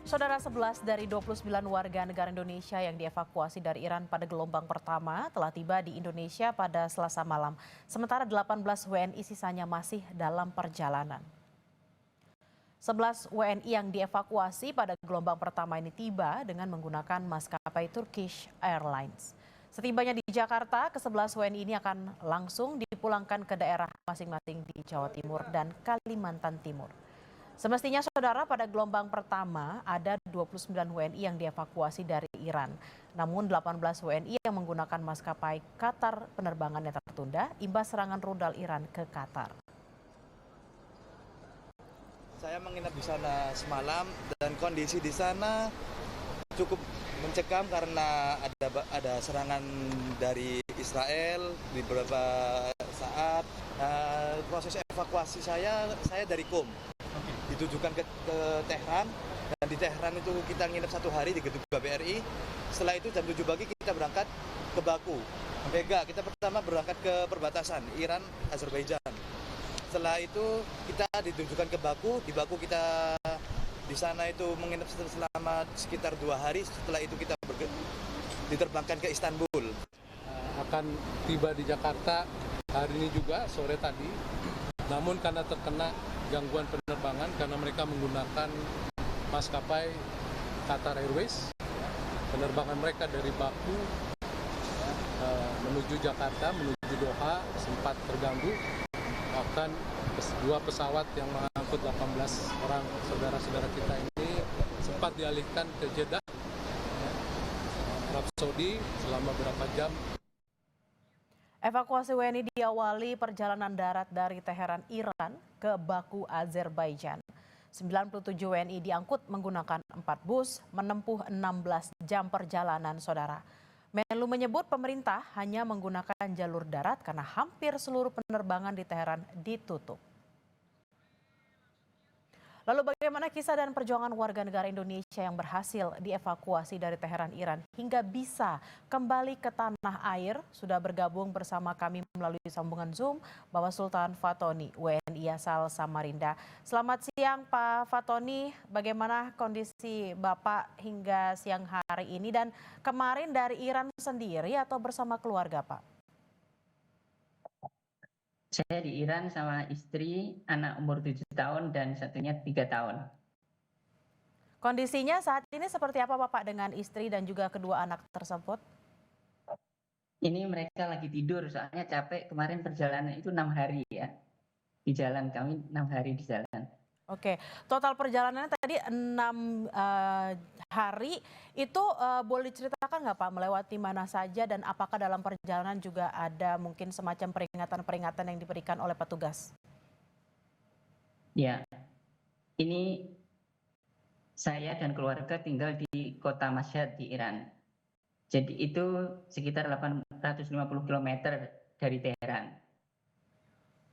Saudara, 11 dari 29 warga negara Indonesia yang dievakuasi dari Iran pada gelombang pertama telah tiba di Indonesia pada Selasa malam. Sementara 18 WNI sisanya masih dalam perjalanan. 11 WNI yang dievakuasi pada gelombang pertama ini tiba dengan menggunakan maskapai Turkish Airlines. Setibanya di Jakarta, ke-11 WNI ini akan langsung dipulangkan ke daerah masing-masing di Jawa Timur dan Kalimantan Timur. Semestinya, saudara, pada gelombang pertama ada 29 WNI yang dievakuasi dari Iran. Namun 18 WNI yang menggunakan maskapai Qatar penerbangannya tertunda imbas serangan rudal Iran ke Qatar. Saya menginap di sana semalam dan kondisi di sana cukup mencekam karena ada serangan dari Israel di beberapa saat. Proses evakuasi saya dari Qom ditujukan ke Tehran, dan di Tehran itu kita nginep 1 hari di gedung KBRI. Setelah itu jam 7 pagi kita berangkat ke Baku. Kita pertama berangkat ke perbatasan Iran Azerbaijan. Setelah itu kita ditujukan ke Baku. Di Baku kita di sana itu menginap selama sekitar 2 hari. Setelah itu kita diterbangkan ke Istanbul. Akan tiba di Jakarta hari ini juga sore tadi. Namun karena terkena gangguan penerbangan karena mereka menggunakan maskapai Qatar Airways, penerbangan mereka dari Baku menuju Jakarta, menuju Doha sempat terganggu. Bahkan 2 pesawat yang mengangkut 18 orang saudara-saudara kita ini sempat dialihkan ke Jeddah, Arab Saudi selama beberapa jam. Evakuasi WNI diawali perjalanan darat dari Teheran, Iran ke Baku, Azerbaijan. 97 WNI diangkut menggunakan 4 bus menempuh 16 jam perjalanan, saudara. Menlu menyebut pemerintah hanya menggunakan jalur darat karena hampir seluruh penerbangan di Teheran ditutup. Lalu bagaimana kisah dan perjuangan warga negara Indonesia yang berhasil dievakuasi dari Teheran, Iran hingga bisa kembali ke tanah air? Sudah bergabung bersama kami melalui sambungan Zoom Bapak Sultan Fatoni, WNI asal Samarinda. Selamat siang Pak Fatoni, bagaimana kondisi Bapak hingga siang hari ini dan kemarin dari Iran sendiri atau bersama keluarga, Pak? Saya di Iran sama istri, anak umur 7 tahun dan satunya 3 tahun. Kondisinya saat ini seperti apa Bapak dengan istri dan juga kedua anak tersebut? Ini mereka lagi tidur soalnya capek, kemarin perjalanan itu 6 hari ya. Di jalan, kami 6 hari di jalan. Oke, total perjalanannya tadi 6 hari, itu boleh diceritakan nggak Pak melewati mana saja dan apakah dalam perjalanan juga ada mungkin semacam peringatan-peringatan yang diberikan oleh petugas? Ya, ini saya dan keluarga tinggal di kota Mashhad di Iran. Jadi itu sekitar 850 km dari Teheran.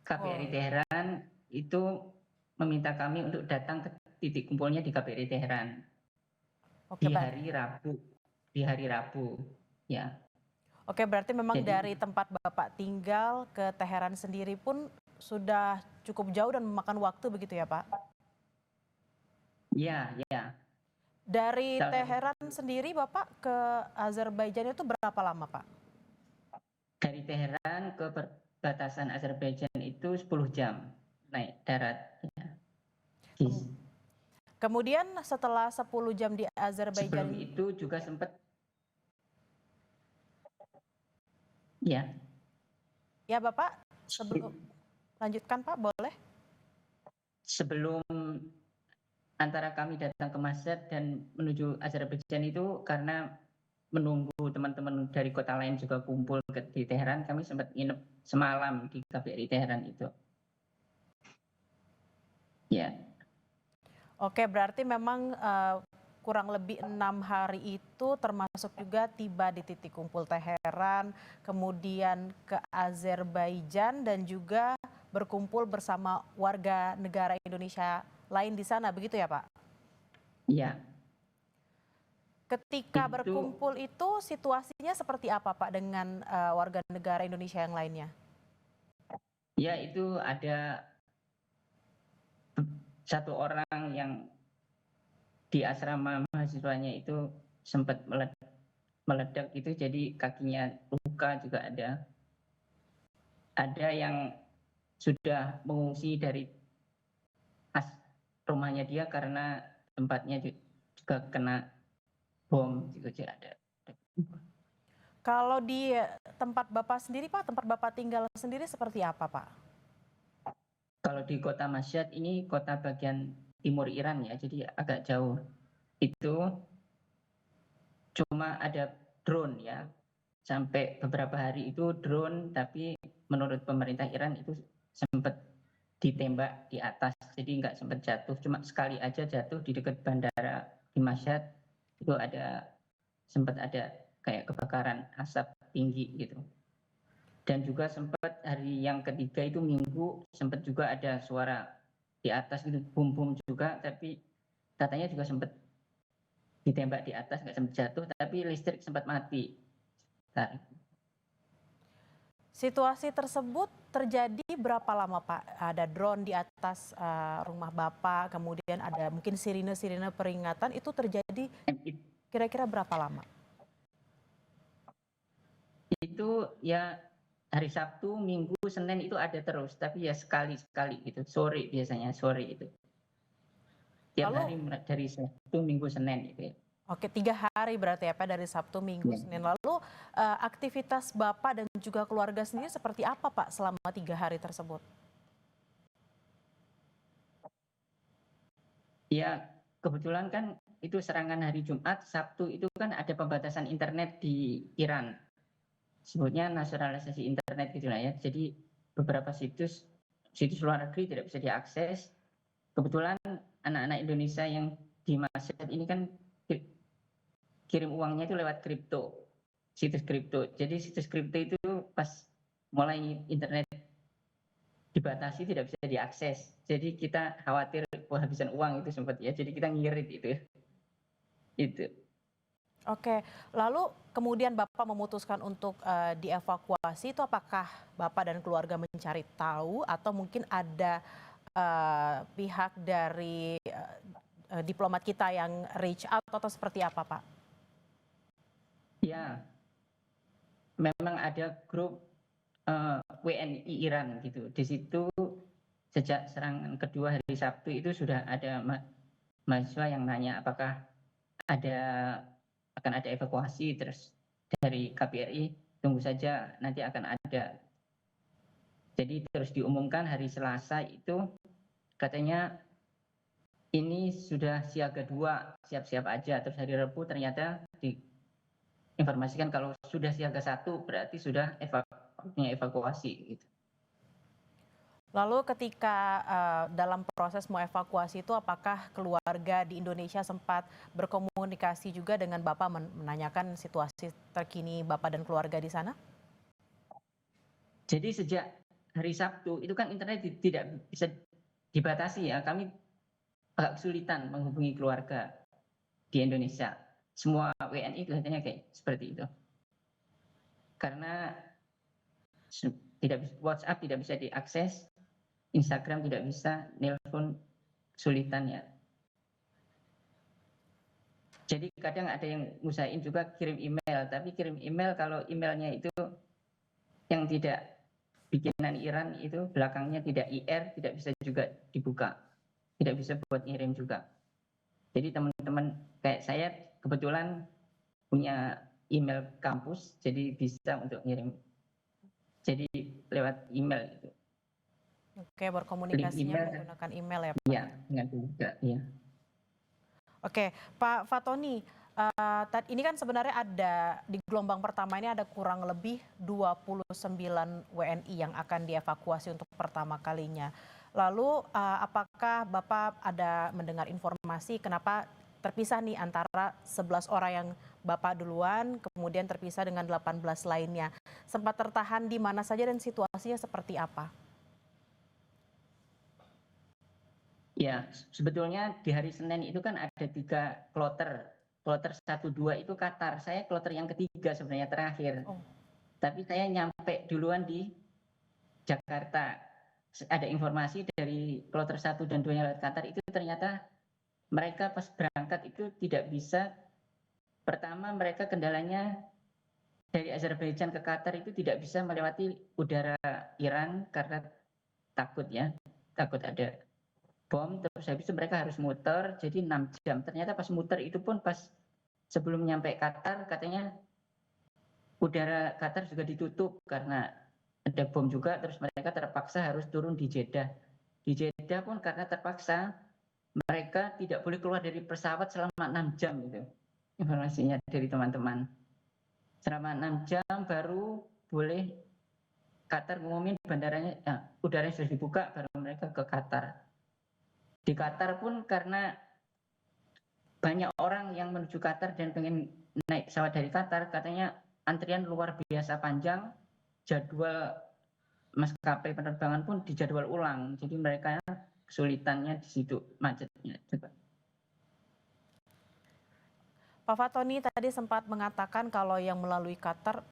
KBRI Teheran itu meminta kami untuk datang ke titik kumpulnya di KBRI Teheran. Oke, di hari Rabu, ya. Oke, berarti memang Jadi, dari tempat Bapak tinggal ke Teheran sendiri pun sudah cukup jauh dan memakan waktu begitu ya Pak? ya. Dari Salah- Teheran sendiri Bapak ke Azerbaijan itu berapa lama Pak? Dari Teheran ke perbatasan Azerbaijan itu 10 jam naik darat. Ya. Kemudian setelah 10 jam di Sebelum Azerbaijan, itu juga sempat, ya. ya Bapak, lanjutkan Pak, boleh? Sebelum antara kami datang ke Mashhad dan menuju Azerbaijan itu karena menunggu teman-teman dari kota lain juga kumpul di Teheran, kami sempat nginep semalam di KBRI Teheran itu. Ya. Oke, berarti memang kurang lebih 6 hari itu termasuk juga tiba di titik kumpul Teheran, kemudian ke Azerbaijan dan juga berkumpul bersama warga negara Indonesia lain di sana, begitu ya Pak? Iya. Ketika berkumpul itu situasinya seperti apa Pak dengan warga negara Indonesia yang lainnya? Ya, itu ada 1 orang yang di asrama mahasiswanya itu sempat meledak itu, jadi kakinya luka juga ada. Ada yang sudah mengungsi dari rumahnya dia karena tempatnya juga kena bom juga ada. Kalau di tempat Bapak sendiri Pak, tempat Bapak tinggal sendiri seperti apa Pak? Kalau di kota Mashhad ini kota bagian timur Iran ya, jadi agak jauh. Itu cuma ada drone ya, sampai beberapa hari itu drone, tapi menurut pemerintah Iran itu sempat ditembak di atas, jadi nggak sempat jatuh, cuma sekali aja jatuh di dekat bandara di Mashhad. Itu sempat ada kayak kebakaran asap tinggi gitu. Dan juga sempat hari yang ketiga itu Minggu, sempat juga ada suara di atas gitu, bum bum juga, tapi katanya juga sempat ditembak di atas, nggak sempat jatuh, tapi listrik sempat mati. Nah, Situasi tersebut terjadi berapa lama Pak? Ada drone di atas rumah Bapak, kemudian ada mungkin sirine-sirine peringatan, itu terjadi kira-kira berapa lama? itu ya hari Sabtu, Minggu, Senin itu ada terus, tapi ya sekali-sekali gitu, sore biasanya, sore itu. Tiap hari Lalu, dari Sabtu, Minggu, Senin gitu ya. oke 3 hari berarti ya Pak, dari Sabtu, Minggu, Ya. Senin. Lalu aktivitas Bapak dan juga keluarga sendiri seperti apa Pak selama 3 hari tersebut? Ya, kebetulan kan itu serangan hari Jumat, Sabtu itu kan ada pembatasan internet di Iran. Sebutnya naturalisasi internet gitu lah ya. Jadi beberapa situs luar negeri tidak bisa diakses. Kebetulan anak-anak Indonesia yang di Mashhad ini kan kirim uangnya itu lewat kripto, situs kripto. Jadi situs kripto itu pas mulai internet dibatasi tidak bisa diakses. Jadi kita khawatir kehabisan uang itu sempat ya. Jadi kita ngirit itu. Itu. Oke, lalu kemudian Bapak memutuskan untuk dievakuasi, itu apakah Bapak dan keluarga mencari tahu atau mungkin ada pihak dari diplomat kita yang reach out atau seperti apa Pak? Ya, memang ada grup WNI Iran gitu. Di situ sejak serangan kedua hari Sabtu itu sudah ada mahasiswa yang nanya apakah akan ada evakuasi, terus dari KBRI tunggu saja nanti akan ada. Jadi terus diumumkan hari Selasa itu katanya ini sudah siaga 2, siap-siap aja. Terus hari Rabu ternyata diinformasikan kalau sudah siaga 1 berarti sudah evakuasi gitu. Lalu ketika dalam proses mengevakuasi itu apakah keluarga di Indonesia sempat berkomunikasi juga dengan Bapak menanyakan situasi terkini Bapak dan keluarga di sana? Jadi sejak hari Sabtu itu kan internet tidak bisa dibatasi ya. Kami agak kesulitan menghubungi keluarga di Indonesia. Semua WNI kelihatannya kayak seperti itu. Karena WhatsApp tidak bisa diakses, Instagram tidak bisa, nelpon kesulitan ya. Jadi kadang ada yang ngusahain juga kirim email, tapi kirim email kalau emailnya itu yang tidak bikinan Iran itu belakangnya tidak IR, tidak bisa juga dibuka, tidak bisa buat ngirim juga. Jadi teman-teman kayak saya kebetulan punya email kampus, jadi bisa untuk ngirim. Jadi lewat email itu. Oke, berkomunikasinya menggunakan email ya Pak? Iya, dengan juga, ya. Oke, Pak Fatoni, ini kan sebenarnya ada di gelombang pertama ini ada kurang lebih 29 WNI yang akan dievakuasi untuk pertama kalinya. Lalu apakah Bapak ada mendengar informasi kenapa terpisah nih antara 11 orang yang Bapak duluan, kemudian terpisah dengan 18 lainnya. Sempat tertahan di mana saja dan situasinya seperti apa? Ya, sebetulnya di hari Senin itu kan ada 3 kloter. Kloter 1, 2 itu Qatar. Saya kloter yang ketiga sebenarnya terakhir. Oh. Tapi saya nyampe duluan di Jakarta. Ada informasi dari kloter 1 dan 2 yang lewat Qatar itu ternyata mereka pas berangkat itu tidak bisa, pertama mereka kendalanya dari Azerbaijan ke Qatar itu tidak bisa melewati udara Iran karena takut ya, takut ada bom, terus habis itu mereka harus muter, jadi 6 jam. Ternyata pas muter itu pun pas sebelum nyampe Qatar katanya udara Qatar juga ditutup karena ada bom juga, terus mereka terpaksa harus turun di Jeddah. Di Jeddah pun karena terpaksa mereka tidak boleh keluar dari pesawat selama 6 jam itu. Informasinya dari teman-teman. Selama 6 jam baru boleh Qatar ngumumin bandaranya, udaranya sudah dibuka, baru mereka ke Qatar. Di Qatar pun karena banyak orang yang menuju Qatar dan pengen naik pesawat dari Qatar, katanya antrian luar biasa panjang, jadwal maskapai penerbangan pun dijadwal ulang, jadi mereka kesulitannya di situ, macetnya. Pak Fatoni tadi sempat mengatakan kalau yang melalui Qatar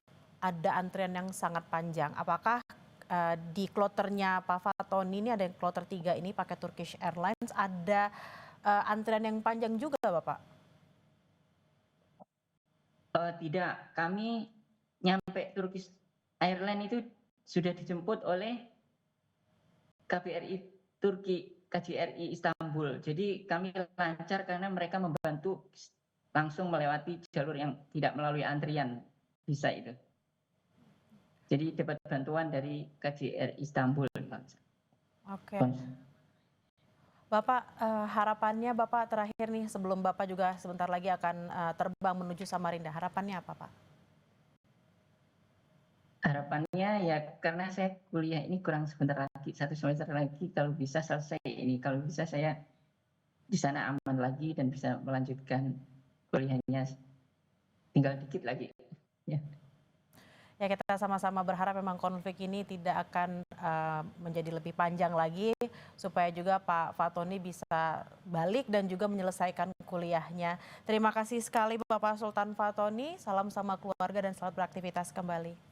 ada antrian yang sangat panjang. Apakah di kloternya Pak Fatoni ini, ada yang kloter 3 ini pakai Turkish Airlines, ada antrian yang panjang juga Bapak? Tidak, kami nyampe Turkish Airlines itu sudah dijemput oleh KBRI Turki, KJRI Istanbul. Jadi kami lancar karena mereka membantu langsung melewati jalur yang tidak melalui antrian, bisa itu. Jadi dapat bantuan dari KJRI Istanbul. Oke. Bapak, harapannya Bapak terakhir nih, sebelum Bapak juga sebentar lagi akan terbang menuju Samarinda, harapannya apa Pak? Harapannya ya karena saya kuliah ini kurang sebentar lagi, 1 semester lagi, kalau bisa selesai ini, kalau bisa saya di sana aman lagi dan bisa melanjutkan kuliahnya, tinggal dikit lagi. Ya. Ya, kita sama-sama berharap memang konflik ini tidak akan menjadi lebih panjang lagi, supaya juga Pak Fatoni bisa balik dan juga menyelesaikan kuliahnya. Terima kasih sekali Bapak Sultan Fatoni, salam sama keluarga dan selamat beraktivitas kembali.